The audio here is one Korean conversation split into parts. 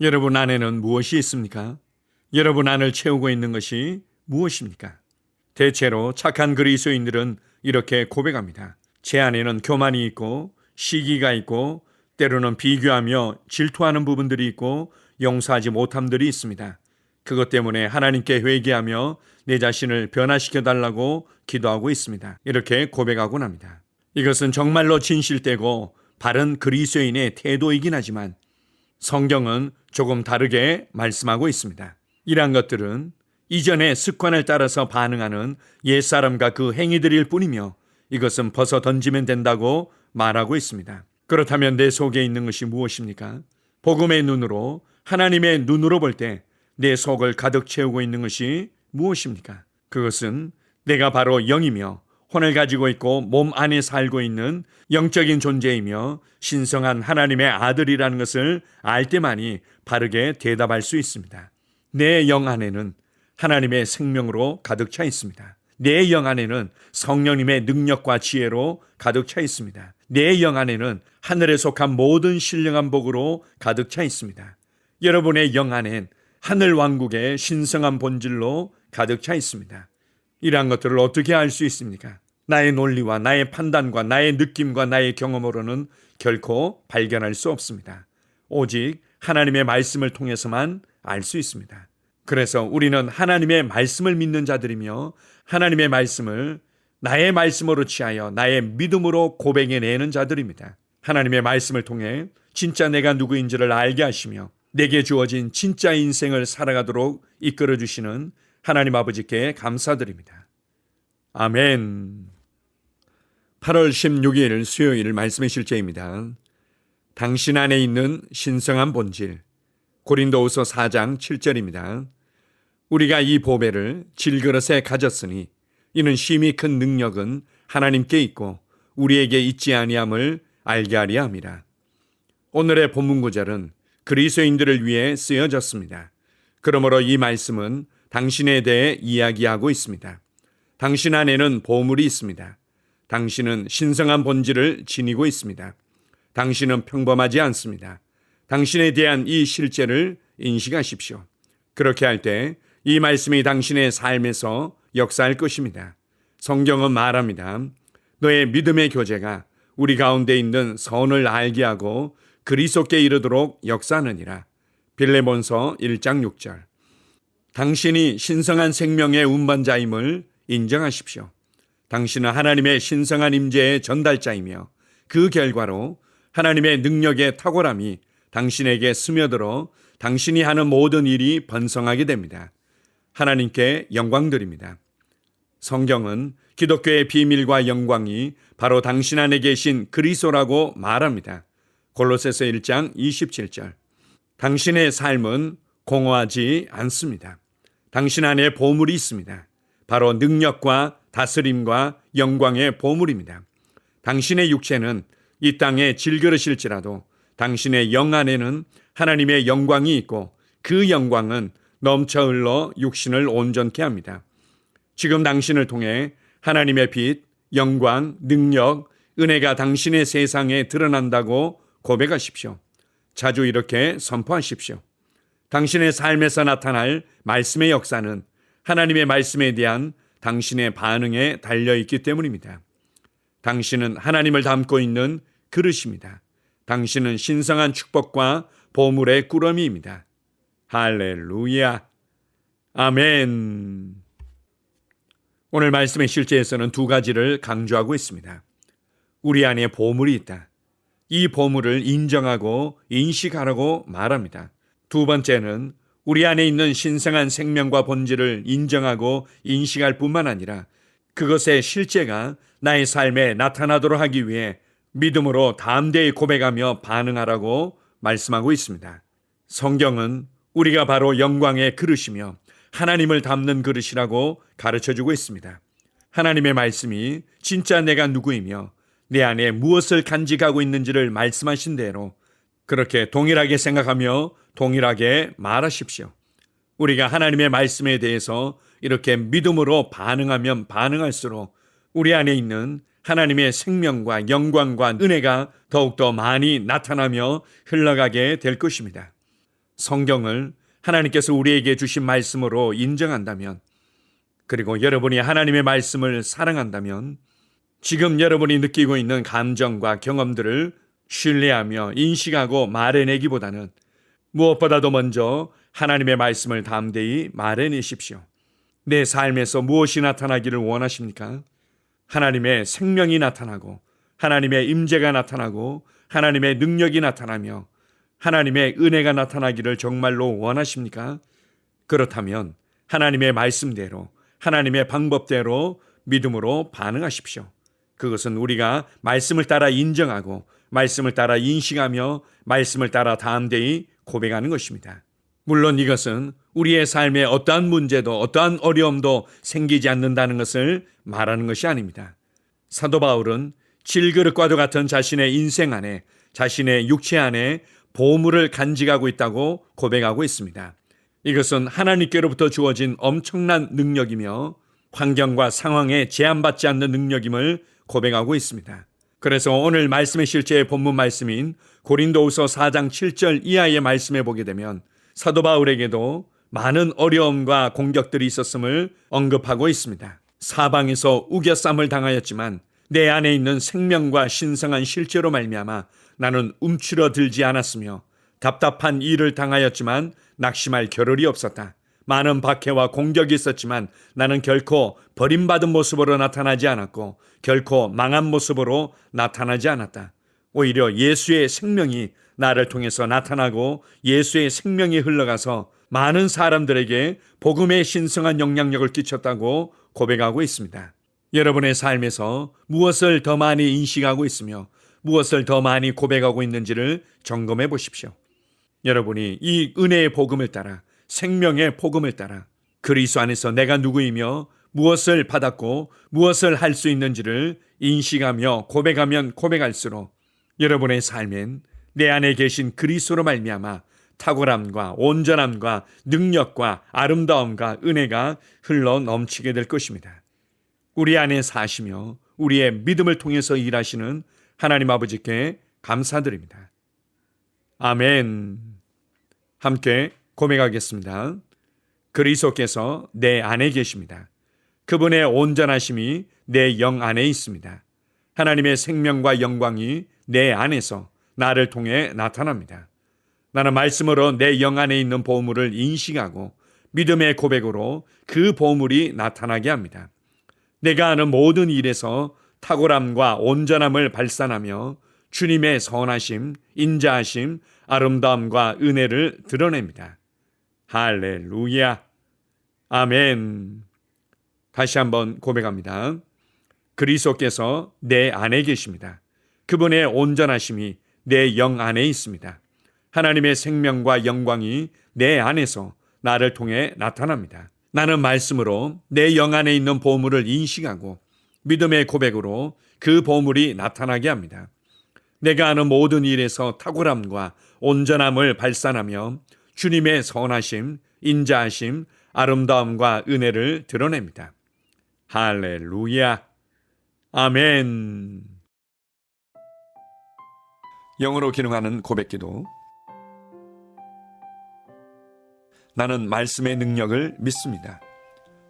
여러분 안에는 무엇이 있습니까? 여러분 안을 채우고 있는 것이 무엇입니까? 대체로 착한 그리스도인들은 이렇게 고백합니다. 제 안에는 교만이 있고 시기가 있고 때로는 비교하며 질투하는 부분들이 있고 용서하지 못함들이 있습니다. 그것 때문에 하나님께 회개하며 내 자신을 변화시켜 달라고 기도하고 있습니다. 이렇게 고백하곤 합니다. 이것은 정말로 진실되고 바른 그리스도인의 태도이긴 하지만 성경은 조금 다르게 말씀하고 있습니다. 이러한 것들은 이전의 습관을 따라서 반응하는 옛사람과 그 행위들일 뿐이며 이것은 벗어 던지면 된다고 말하고 있습니다. 그렇다면 내 속에 있는 것이 무엇입니까? 복음의 눈으로, 하나님의 눈으로 볼 때 내 속을 가득 채우고 있는 것이 무엇입니까? 그것은 내가 바로 영이며 혼을 가지고 있고 몸 안에 살고 있는 영적인 존재이며 신성한 하나님의 아들이라는 것을 알 때만이 바르게 대답할 수 있습니다. 내 영 안에는 하나님의 생명으로 가득 차 있습니다. 내 영 안에는 성령님의 능력과 지혜로 가득 차 있습니다. 내 영 안에는 하늘에 속한 모든 신령한 복으로 가득 차 있습니다. 여러분의 영 안엔 하늘 왕국의 신성한 본질로 가득 차 있습니다. 이러한 것들을 어떻게 알 수 있습니까? 나의 논리와 나의 판단과 나의 느낌과 나의 경험으로는 결코 발견할 수 없습니다. 오직 하나님의 말씀을 통해서만 알 수 있습니다. 그래서 우리는 하나님의 말씀을 믿는 자들이며 하나님의 말씀을 나의 말씀으로 취하여 나의 믿음으로 고백해내는 자들입니다. 하나님의 말씀을 통해 진짜 내가 누구인지를 알게 하시며 내게 주어진 진짜 인생을 살아가도록 이끌어 주시는 하나님 아버지께 감사드립니다. 아멘. 8월 16일 수요일 말씀의 실제입니다. 당신 안에 있는 신성한 본질, 고린도후서 4장 7절입니다. 우리가 이 보배를 질그릇에 가졌으니 이는 심히 큰 능력은 하나님께 있고 우리에게 있지 아니함을 알게 하려 함이라. 오늘의 본문 구절은 그리스도인들을 위해 쓰여졌습니다. 그러므로 이 말씀은 당신에 대해 이야기하고 있습니다. 당신 안에는 보물이 있습니다. 당신은 신성한 본질을 지니고 있습니다. 당신은 평범하지 않습니다. 당신에 대한 이 실제를 인식하십시오. 그렇게 할 때 이 말씀이 당신의 삶에서 역사할 것입니다. 성경은 말합니다. 너의 믿음의 교제가 우리 가운데 있는 선을 알게 하고 그리스도께 이르도록 역사하느니라. 빌레몬서 1장 6절. 당신이 신성한 생명의 운반자임을 인정하십시오. 당신은 하나님의 신성한 임재의 전달자이며 그 결과로 하나님의 능력의 탁월함이 당신에게 스며들어 당신이 하는 모든 일이 번성하게 됩니다. 하나님께 영광 드립니다. 성경은 기독교의 비밀과 영광이 바로 당신 안에 계신 그리스도라고 말합니다. 골로새서 1장 27절. 당신의 삶은 공허하지 않습니다. 당신 안에 보물이 있습니다. 바로 능력과 다스림과 영광의 보물입니다. 당신의 육체는 이 땅의 질그릇일지라도 당신의 영 안에는 하나님의 영광이 있고 그 영광은 넘쳐 흘러 육신을 온전케 합니다. 지금 당신을 통해 하나님의 빛, 영광, 능력, 은혜가 당신의 세상에 드러난다고 고백하십시오. 자주 이렇게 선포하십시오. 당신의 삶에서 나타날 말씀의 역사는 하나님의 말씀에 대한 당신의 반응에 달려있기 때문입니다. 당신은 하나님을 담고 있는 그릇입니다. 당신은 신성한 축복과 보물의 꾸러미입니다. 할렐루야. 아멘. 오늘 말씀의 실제에서는 두 가지를 강조하고 있습니다. 우리 안에 보물이 있다. 이 보물을 인정하고 인식하라고 말합니다. 두 번째는 우리 안에 있는 신성한 생명과 본질을 인정하고 인식할 뿐만 아니라 그것의 실제가 나의 삶에 나타나도록 하기 위해 믿음으로 담대히 고백하며 반응하라고 말씀하고 있습니다. 성경은 우리가 바로 영광의 그릇이며 하나님을 담는 그릇이라고 가르쳐주고 있습니다. 하나님의 말씀이 진짜 내가 누구이며 내 안에 무엇을 간직하고 있는지를 말씀하신 대로 그렇게 동일하게 생각하며 동일하게 말하십시오. 우리가 하나님의 말씀에 대해서 이렇게 믿음으로 반응하면 반응할수록 우리 안에 있는 하나님의 생명과 영광과 은혜가 더욱더 많이 나타나며 흘러가게 될 것입니다. 성경을 하나님께서 우리에게 주신 말씀으로 인정한다면, 그리고 여러분이 하나님의 말씀을 사랑한다면, 지금 여러분이 느끼고 있는 감정과 경험들을 신뢰하며 인식하고 말해내기보다는 무엇보다도 먼저 하나님의 말씀을 담대히 말해내십시오. 내 삶에서 무엇이 나타나기를 원하십니까? 하나님의 생명이 나타나고, 하나님의 임재가 나타나고, 하나님의 능력이 나타나며 하나님의 은혜가 나타나기를 정말로 원하십니까? 그렇다면 하나님의 말씀대로, 하나님의 방법대로 믿음으로 반응하십시오. 그것은 우리가 말씀을 따라 인정하고, 말씀을 따라 인식하며, 말씀을 따라 담대히 고백하는 것입니다. 물론 이것은 우리의 삶에 어떠한 문제도, 어떠한 어려움도 생기지 않는다는 것을 말하는 것이 아닙니다. 사도 바울은 질그릇과도 같은 자신의 인생 안에, 자신의 육체 안에 보물을 간직하고 있다고 고백하고 있습니다. 이것은 하나님께로부터 주어진 엄청난 능력이며 환경과 상황에 제한받지 않는 능력임을 고백하고 있습니다. 그래서 오늘 말씀의 실제의 본문 말씀인 고린도후서 4장 7절 이하의 말씀에 보게 되면 사도 바울에게도 많은 어려움과 공격들이 있었음을 언급하고 있습니다. 사방에서 우겨쌈을 당하였지만 내 안에 있는 생명과 신성한 실제로 말미암아 나는 움츠러들지 않았으며, 답답한 일을 당하였지만 낙심할 겨를이 없었다. 많은 박해와 공격이 있었지만 나는 결코 버림받은 모습으로 나타나지 않았고 결코 망한 모습으로 나타나지 않았다. 오히려 예수의 생명이 나를 통해서 나타나고 예수의 생명이 흘러가서 많은 사람들에게 복음의 신성한 영향력을 끼쳤다고 고백하고 있습니다. 여러분의 삶에서 무엇을 더 많이 인식하고 있으며 무엇을 더 많이 고백하고 있는지를 점검해 보십시오. 여러분이 이 은혜의 복음을 따라, 생명의 복음을 따라 그리스도 안에서 내가 누구이며 무엇을 받았고 무엇을 할 수 있는지를 인식하며 고백하면 고백할수록 여러분의 삶엔 내 안에 계신 그리스도로 말미암아 탁월함과 온전함과 능력과 아름다움과 은혜가 흘러 넘치게 될 것입니다. 우리 안에 사시며 우리의 믿음을 통해서 일하시는 하나님 아버지께 감사드립니다. 아멘. 함께 고백하겠습니다. 그리스도께서 내 안에 계십니다. 그분의 온전하심이 내 영 안에 있습니다. 하나님의 생명과 영광이 내 안에서 나를 통해 나타납니다. 나는 말씀으로 내 영 안에 있는 보물을 인식하고 믿음의 고백으로 그 보물이 나타나게 합니다. 내가 하는 모든 일에서 탁월함과 온전함을 발산하며 주님의 선하심, 인자하심, 아름다움과 은혜를 드러냅니다. 할렐루야. 아멘. 다시 한번 고백합니다. 그리스도께서 내 안에 계십니다. 그분의 온전하심이 내 영 안에 있습니다. 하나님의 생명과 영광이 내 안에서 나를 통해 나타납니다. 나는 말씀으로 내 영 안에 있는 보물을 인식하고 믿음의 고백으로 그 보물이 나타나게 합니다. 내가 하는 모든 일에서 탁월함과 온전함을 발산하며 주님의 선하심, 인자하심, 아름다움과 은혜를 드러냅니다. 할렐루야. 아멘. 영으로 기능하는 고백기도. 나는 말씀의 능력을 믿습니다.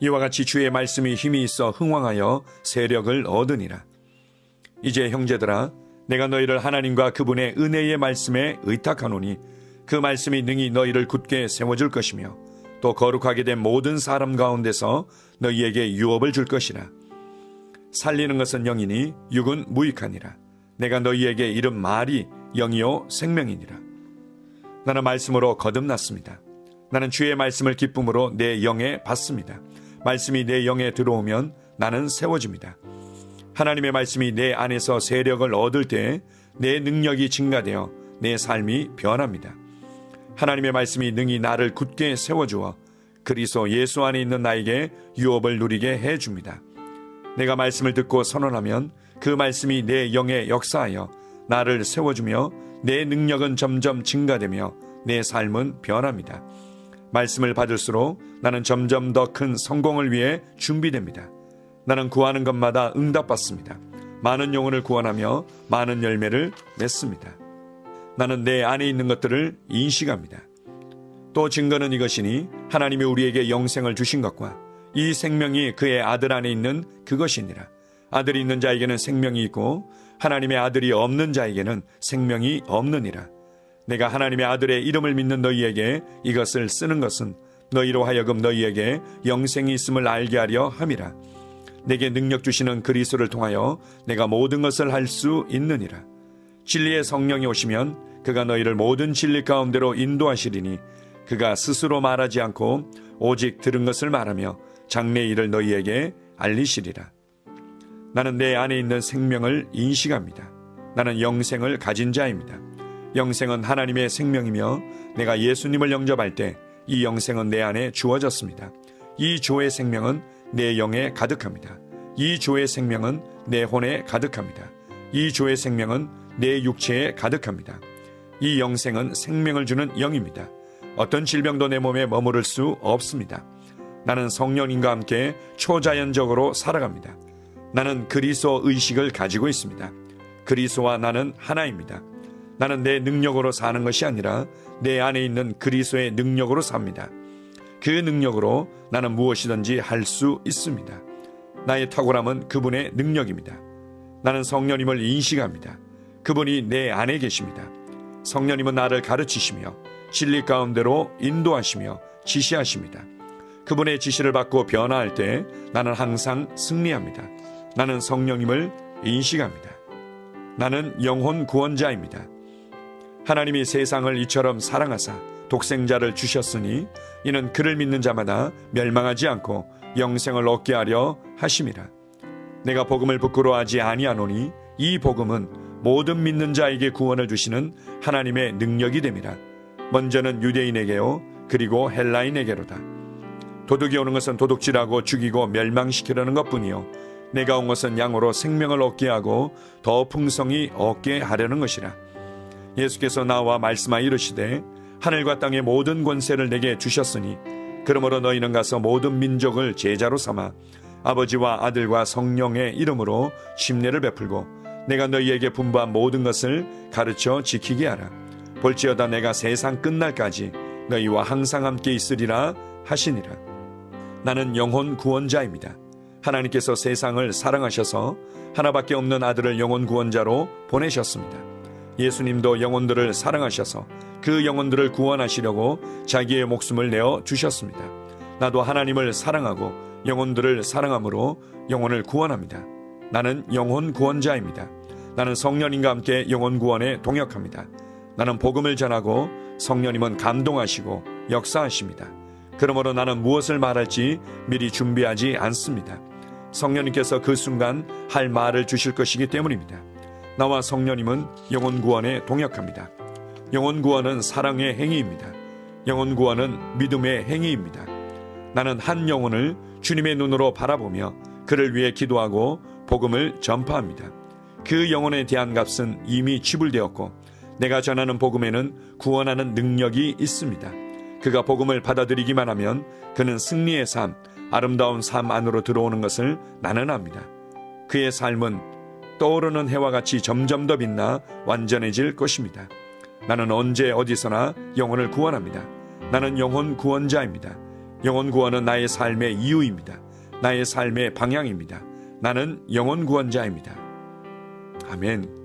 이와 같이 주의 말씀이 힘이 있어 흥왕하여 세력을 얻으니라. 이제 형제들아, 내가 너희를 하나님과 그분의 은혜의 말씀에 의탁하노니 그 말씀이 능히 너희를 굳게 세워줄 것이며 또 거룩하게 된 모든 사람 가운데서 너희에게 유업을 줄 것이라. 살리는 것은 영이니 육은 무익하니라. 내가 너희에게 이른 말이 영이요 생명이니라. 나는 말씀으로 거듭났습니다. 나는 주의 말씀을 기쁨으로 내 영에 받습니다. 말씀이 내 영에 들어오면 나는 세워집니다. 하나님의 말씀이 내 안에서 세력을 얻을 때 내 능력이 증가되어 내 삶이 변합니다. 하나님의 말씀이 능히 나를 굳게 세워주어 그리스도 예수 안에 있는 나에게 유업을 누리게 해줍니다. 내가 말씀을 듣고 선언하면 그 말씀이 내 영에 역사하여 나를 세워주며 내 능력은 점점 증가되며 내 삶은 변합니다. 말씀을 받을수록 나는 점점 더 큰 성공을 위해 준비됩니다. 나는 구하는 것마다 응답받습니다. 많은 영혼을 구원하며 많은 열매를 맺습니다. 나는 내 안에 있는 것들을 인식합니다. 또 증거는 이것이니 하나님이 우리에게 영생을 주신 것과 이 생명이 그의 아들 안에 있는 그것이니라. 아들이 있는 자에게는 생명이 있고 하나님의 아들이 없는 자에게는 생명이 없느니라. 내가 하나님의 아들의 이름을 믿는 너희에게 이것을 쓰는 것은 너희로 하여금 너희에게 영생이 있음을 알게 하려 함이라. 내게 능력 주시는 그리스도를 통하여 내가 모든 것을 할 수 있느니라. 진리의 성령이 오시면 그가 너희를 모든 진리 가운데로 인도하시리니 그가 스스로 말하지 않고 오직 들은 것을 말하며 장래의 일을 너희에게 알리시리라. 나는 내 안에 있는 생명을 인식합니다. 나는 영생을 가진 자입니다. 영생은 하나님의 생명이며 내가 예수님을 영접할 때 이 영생은 내 안에 주어졌습니다. 이 조의 생명은 내 영에 가득합니다. 이 조의 생명은 내 혼에 가득합니다. 이 조의 생명은 내 육체에 가득합니다. 이 영생은 생명을 주는 영입니다. 어떤 질병도 내 몸에 머무를 수 없습니다. 나는 성령님과 함께 초자연적으로 살아갑니다. 나는 그리스도 의식을 가지고 있습니다. 그리스도와 나는 하나입니다. 나는 내 능력으로 사는 것이 아니라 내 안에 있는 그리스도의 능력으로 삽니다. 그 능력으로 나는 무엇이든지 할 수 있습니다. 나의 탁월함은 그분의 능력입니다. 나는 성령님을 인식합니다. 그분이 내 안에 계십니다. 성령님은 나를 가르치시며 진리 가운데로 인도하시며 지시하십니다. 그분의 지시를 받고 변화할 때 나는 항상 승리합니다. 나는 성령님을 인식합니다. 나는 영혼 구원자입니다. 하나님이 세상을 이처럼 사랑하사 독생자를 주셨으니 이는 그를 믿는 자마다 멸망하지 않고 영생을 얻게 하려 하심이라. 내가 복음을 부끄러워하지 아니하노니 이 복음은 모든 믿는 자에게 구원을 주시는 하나님의 능력이 됨이라. 먼저는 유대인에게요 그리고 헬라인에게로다. 도둑이 오는 것은 도둑질하고 죽이고 멸망시키려는 것뿐이요 내가 온 것은 양으로 생명을 얻게 하고 더 풍성히 얻게 하려는 것이라. 예수께서 나와 말씀하여 이르시되 하늘과 땅의 모든 권세를 내게 주셨으니 그러므로 너희는 가서 모든 민족을 제자로 삼아 아버지와 아들과 성령의 이름으로 침례를 베풀고 내가 너희에게 분부한 모든 것을 가르쳐 지키게 하라. 볼지어다 내가 세상 끝날까지 너희와 항상 함께 있으리라 하시니라. 나는 영혼 구원자입니다. 하나님께서 세상을 사랑하셔서 하나밖에 없는 아들을 영혼 구원자로 보내셨습니다. 예수님도 영혼들을 사랑하셔서 그 영혼들을 구원하시려고 자기의 목숨을 내어 주셨습니다. 나도 하나님을 사랑하고 영혼들을 사랑함으로 영혼을 구원합니다. 나는 영혼 구원자입니다. 나는 성령님과 함께 영혼 구원에 동역합니다. 나는 복음을 전하고 성령님은 감동하시고 역사하십니다. 그러므로 나는 무엇을 말할지 미리 준비하지 않습니다. 성령님께서 그 순간 할 말을 주실 것이기 때문입니다. 나와 성령님은 영혼 구원에 동역합니다. 영혼 구원은 사랑의 행위입니다. 영혼 구원은 믿음의 행위입니다. 나는 한 영혼을 주님의 눈으로 바라보며 그를 위해 기도하고 복음을 전파합니다. 그 영혼에 대한 값은 이미 지불되었고 내가 전하는 복음에는 구원하는 능력이 있습니다. 그가 복음을 받아들이기만 하면 그는 승리의 삶, 아름다운 삶 안으로 들어오는 것을 나는 압니다. 그의 삶은 떠오르는 해와 같이 점점 더 빛나 완전해질 것입니다. 나는 언제 어디서나 영혼을 구원합니다. 나는 영혼 구원자입니다. 영혼 구원은 나의 삶의 이유입니다. 나의 삶의 방향입니다. 나는 영혼 구원자입니다. 아멘.